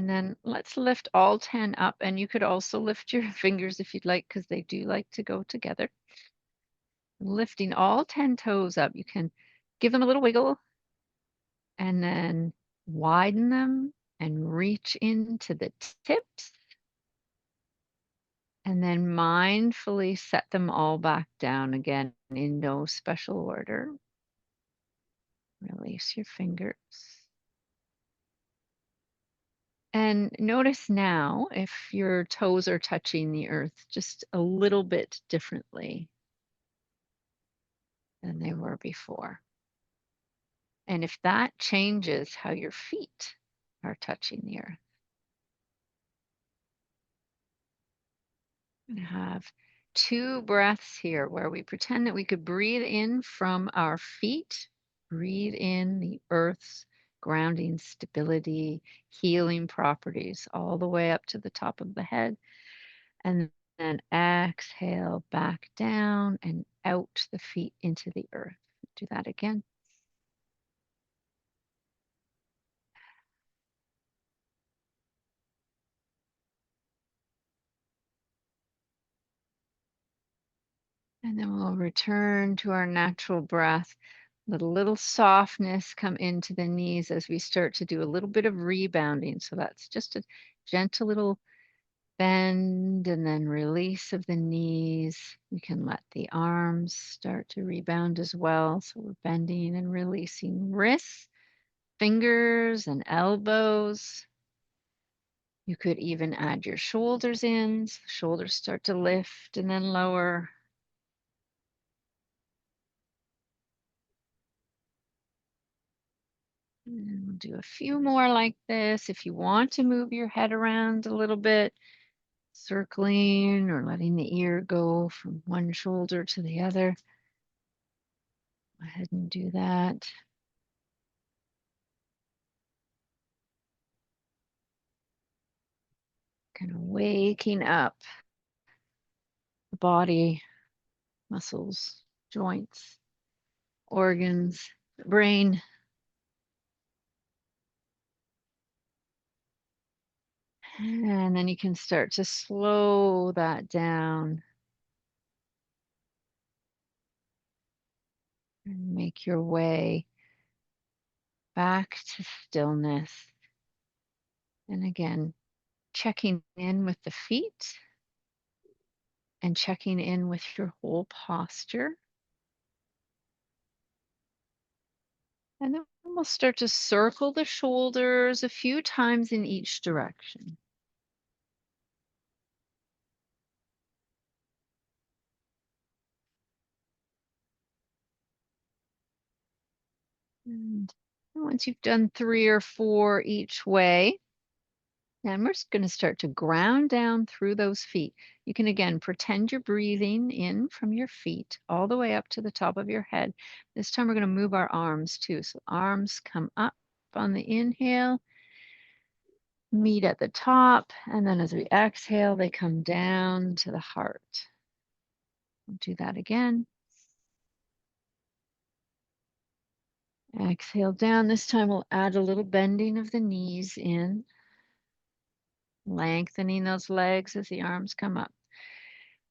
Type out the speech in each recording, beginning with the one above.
And then let's lift all 10 up. And you could also lift your fingers if you'd like, because they do like to go together. Lifting all 10 toes up. You can give them a little wiggle and then widen them and reach into the tips. And then mindfully set them all back down again in no special order. Release your fingers. And notice now if your toes are touching the earth just a little bit differently than they were before. And if that changes how your feet are touching the earth. We have 2 breaths here where we pretend that we could breathe in from our feet, breathe in the earth's grounding stability, healing properties all the way up to the top of the head. And then exhale back down and out the feet into the earth. Do that again. And then we'll return to our natural breath. Let a little softness come into the knees as we start to do a little bit of rebounding. So that's just a gentle little bend and then release of the knees. We can let the arms start to rebound as well. So we're bending and releasing wrists, fingers, and elbows. You could even add your shoulders in. So the shoulders start to lift and then lower. And we'll do a few more like this. If you want to move your head around a little bit, circling or letting the ear go from one shoulder to the other, go ahead and do that. Kind of waking up the body, muscles, joints, organs, the brain. And then you can start to slow that down and make your way back to stillness. And again, checking in with the feet and checking in with your whole posture. And then we'll start to circle the shoulders a few times in each direction. And once you've done 3 or 4 each way, then we're just going to start to ground down through those feet. You can again pretend you're breathing in from your feet all the way up to the top of your head. This time we're going to move our arms too. So arms come up on the inhale, meet at the top, and then as we exhale, they come down to the heart. We'll do that again. Exhale down. This time we'll add a little bending of the knees in, lengthening those legs as the arms come up.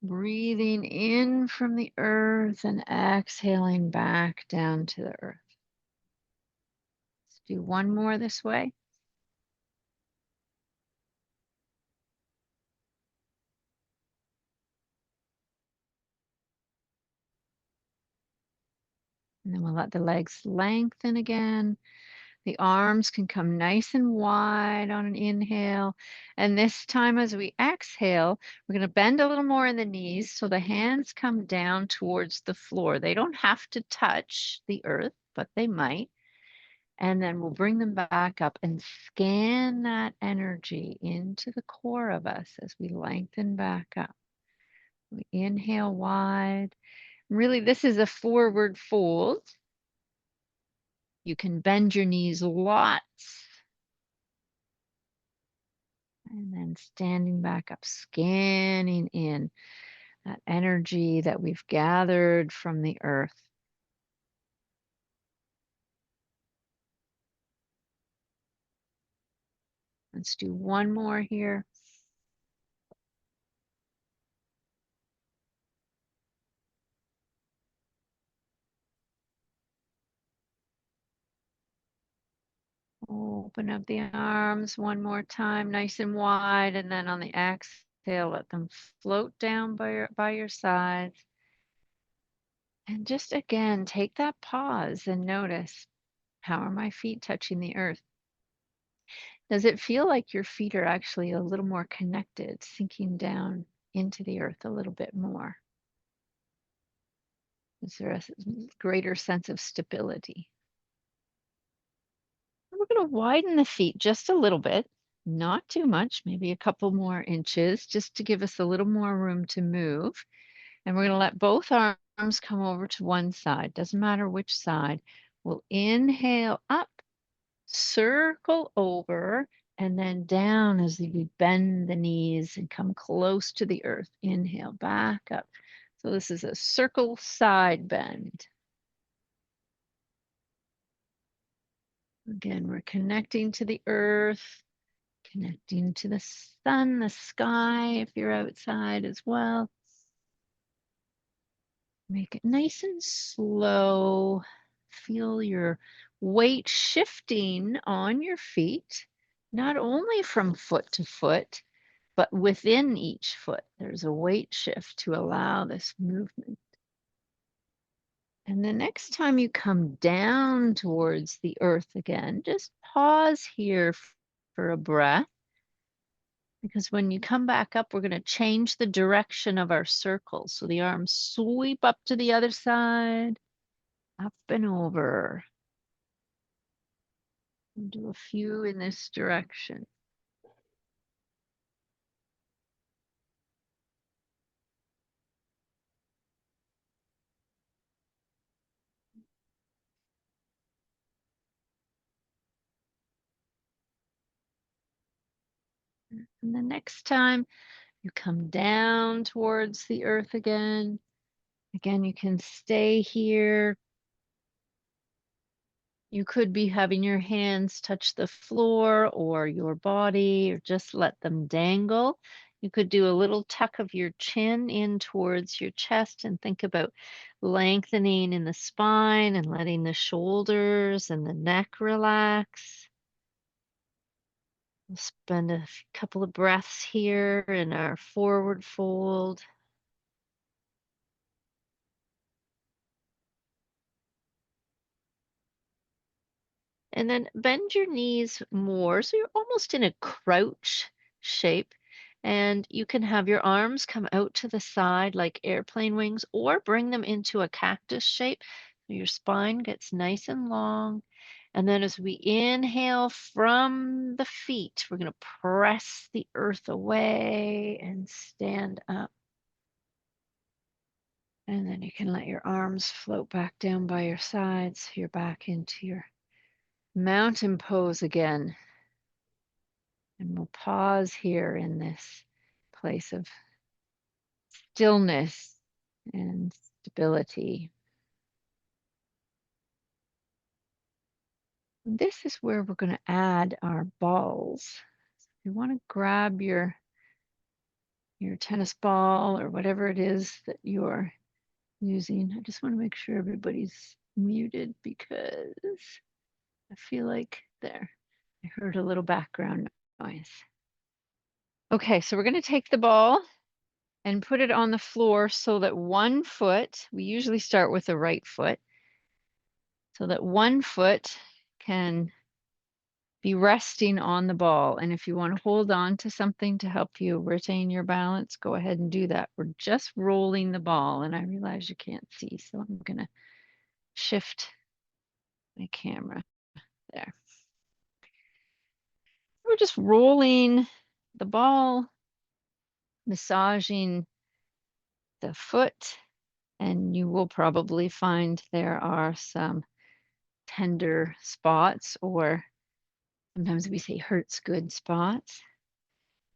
Breathing in from the earth and exhaling back down to the earth. Let's do one more this way. And then we'll let the legs lengthen again. The arms can come nice and wide on an inhale. And this time as we exhale, we're going to bend a little more in the knees so the hands come down towards the floor. They don't have to touch the earth, but they might. And then we'll bring them back up and scan that energy into the core of us as we lengthen back up. We inhale wide. Really, this is a forward fold. You can bend your knees lots. And then standing back up, scanning in that energy that we've gathered from the earth. Let's do one more here. Open up the arms one more time, nice and wide, and then on the exhale, let them float down by your sides. And just again, take that pause and notice, how are my feet touching the earth? Does it feel like your feet are actually a little more connected, sinking down into the earth a little bit more? Is there a greater sense of stability? We're going to widen the feet just a little bit, not too much, maybe a couple more inches, just to give us a little more room to move. And we're going to let both arms come over to one side. Doesn't matter which side. We'll inhale up, circle over, and then down as we bend the knees and come close to the earth. Inhale, back up. So this is a circle side bend. Again, we're connecting to the earth, connecting to the sun, the sky, if you're outside as well. Make it nice and slow. Feel your weight shifting on your feet, not only from foot to foot, but within each foot. There's a weight shift to allow this movement. And the next time you come down towards the earth again, just pause here for a breath. Because when you come back up, we're going to change the direction of our circle. So the arms sweep up to the other side, up and over. And do a few in this direction. And the next time you come down towards the earth again, you can stay here. You could be having your hands touch the floor or your body, or just let them dangle. You could do a little tuck of your chin in towards your chest and think about lengthening in the spine and letting the shoulders and the neck relax. We'll spend a couple of breaths here in our forward fold. And then bend your knees more. So you're almost in a crouch shape. And you can have your arms come out to the side like airplane wings, or bring them into a cactus shape. So your spine gets nice and long. And then as we inhale from the feet, we're going to press the earth away and stand up. And then you can let your arms float back down by your sides. You're back into your mountain pose again. And we'll pause here in this place of stillness and stability. And this is where we're going to add our balls. You want to grab your tennis ball or whatever it is that you're using. I just want to make sure everybody's muted because I feel like there, I heard a little background noise. Okay, so we're going to take the ball and put it on the floor so that one foot, we usually start with the right foot, so that one foot can be resting on the ball. And if you want to hold on to something to help you retain your balance, go ahead and do that. We're just rolling the ball, and I realize you can't see, so I'm going to shift my camera there. We're just rolling the ball, massaging the foot, and you will probably find there are some tender spots, or sometimes we say hurts good spots.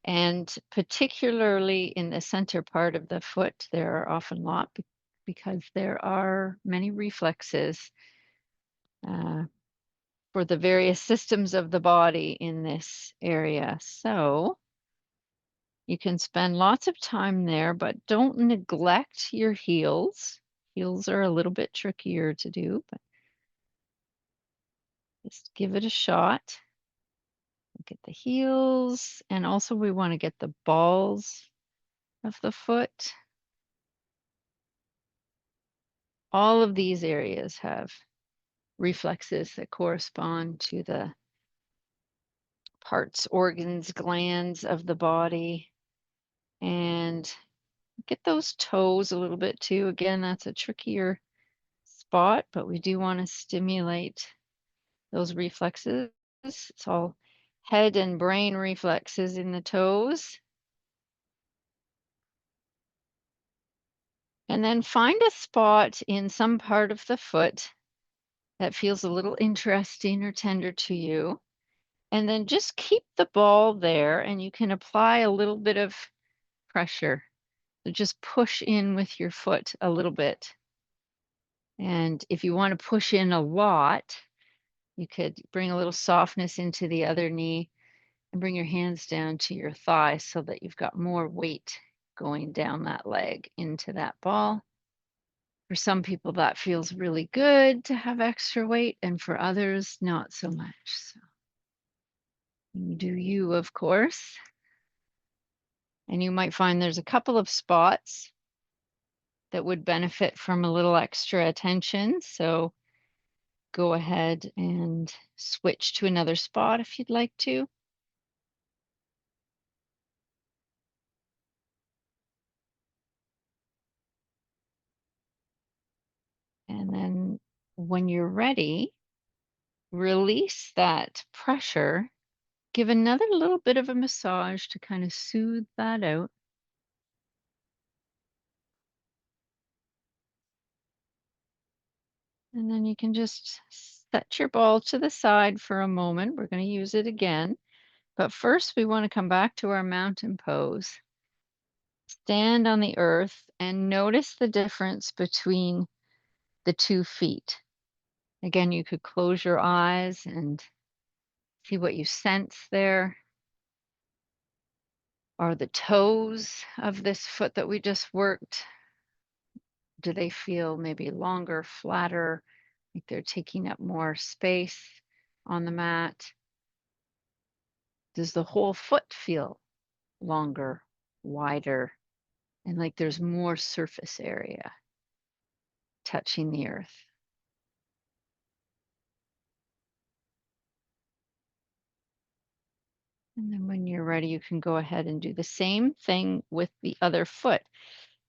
And particularly in the center part of the foot, there are often a lot because there are many reflexes for the various systems of the body in this area. So you can spend lots of time there, but don't neglect your heels. Heels are a little bit trickier to do, but just give it a shot. Look at the heels, and also we want to get the balls of the foot. All of these areas have reflexes that correspond to the parts, organs, glands of the body. And get those toes a little bit too. Again, that's a trickier spot, but we do want to stimulate those reflexes. It's all head and brain reflexes in the toes. And then find a spot in some part of the foot that feels a little interesting or tender to you. And then just keep the ball there, and you can apply a little bit of pressure. So just push in with your foot a little bit. And if you want to push in a lot, you could bring a little softness into the other knee and bring your hands down to your thigh so that you've got more weight going down that leg into that ball. For some people, that feels really good to have extra weight, and for others, not so much. So you do you, of course. And you might find there's a couple of spots that would benefit from a little extra attention. So go ahead and switch to another spot if you'd like to. And then when you're ready, release that pressure. Give another little bit of a massage to kind of soothe that out. And then you can just set your ball to the side for a moment. We're going to use it again. But first, we want to come back to our mountain pose. Stand on the earth and notice the difference between the 2 feet. Again, you could close your eyes and see what you sense there. Are the toes of this foot that we just worked, do they feel maybe longer, flatter, like they're taking up more space on the mat? Does the whole foot feel longer, wider, and like there's more surface area touching the earth? And then when you're ready, you can go ahead and do the same thing with the other foot.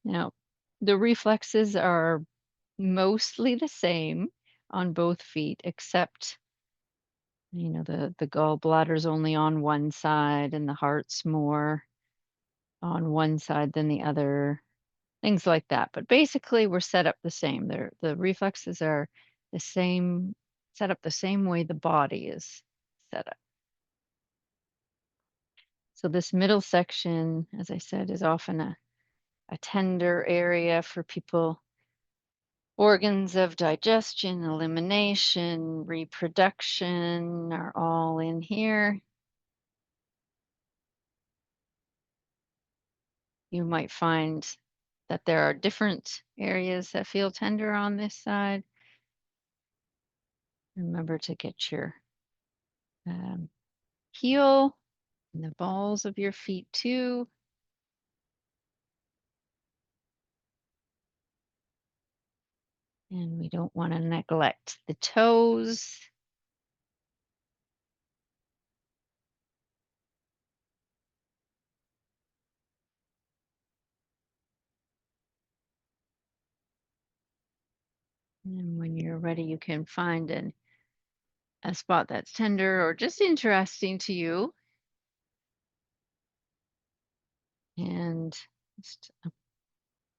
Now, the reflexes are mostly the same on both feet, except, the gallbladder's only on one side and the heart's more on one side than the other, things like that. But basically, we're set up the same. The reflexes are the same, set up the same way the body is set up. So this middle section, as I said, is often a tender area for people. Organs of digestion, elimination, reproduction are all in here. You might find that there are different areas that feel tender on this side. Remember to get your um, heel and the balls of your feet too. And we don't want to neglect the toes. And when you're ready, you can find a spot that's tender or just interesting to you. And just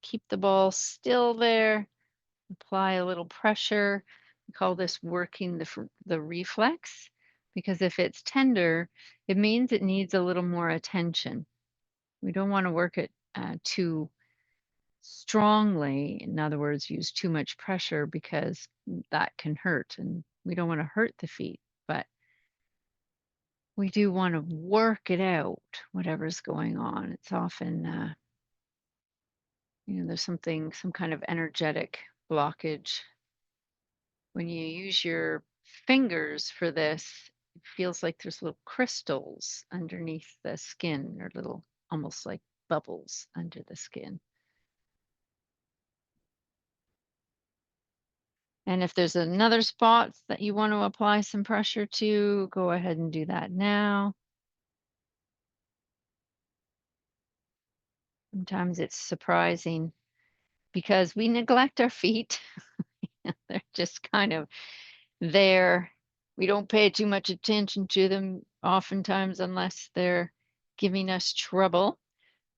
keep the ball still there. Apply a little pressure. We call this working the reflex, because if it's tender, it means it needs a little more attention. We don't want to work it too strongly. In other words, use too much pressure, because that can hurt, and we don't want to hurt the feet. we do want to work it out, whatever's going on. It's often, there's some kind of energetic blockage. When you use your fingers for this, it feels like there's little crystals underneath the skin or little, almost like bubbles under the skin. And if there's another spot that you want to apply some pressure to, go ahead and do that now. Sometimes it's surprising because we neglect our feet. They're just kind of there. We don't pay too much attention to them oftentimes unless they're giving us trouble.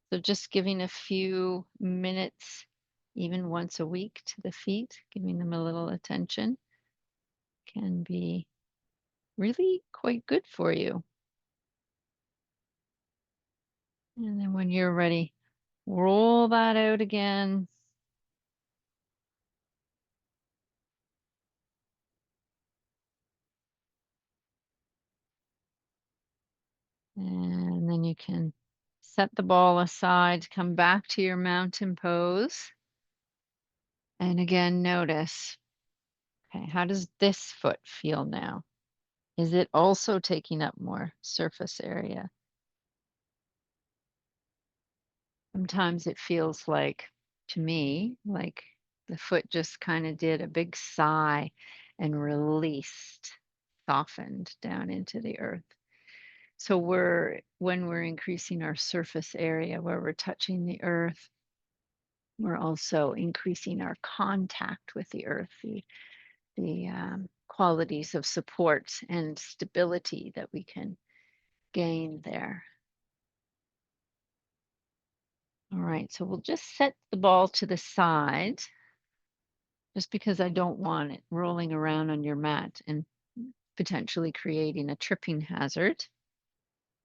So just giving a few minutes, even once a week, to the feet, giving them a little attention can be really quite good for you. And then when you're ready, roll that out again. And then you can set the ball aside, come back to your mountain pose. And again, notice, okay, how does this foot feel now? Is it also taking up more surface area? Sometimes it feels like, to me, like the foot just kind of did a big sigh and released, softened down into the earth. So when we're increasing our surface area where we're touching the earth, we're also increasing our contact with the earth, the qualities of support and stability that we can gain there. All right, so we'll just set the ball to the side just because I don't want it rolling around on your mat and potentially creating a tripping hazard.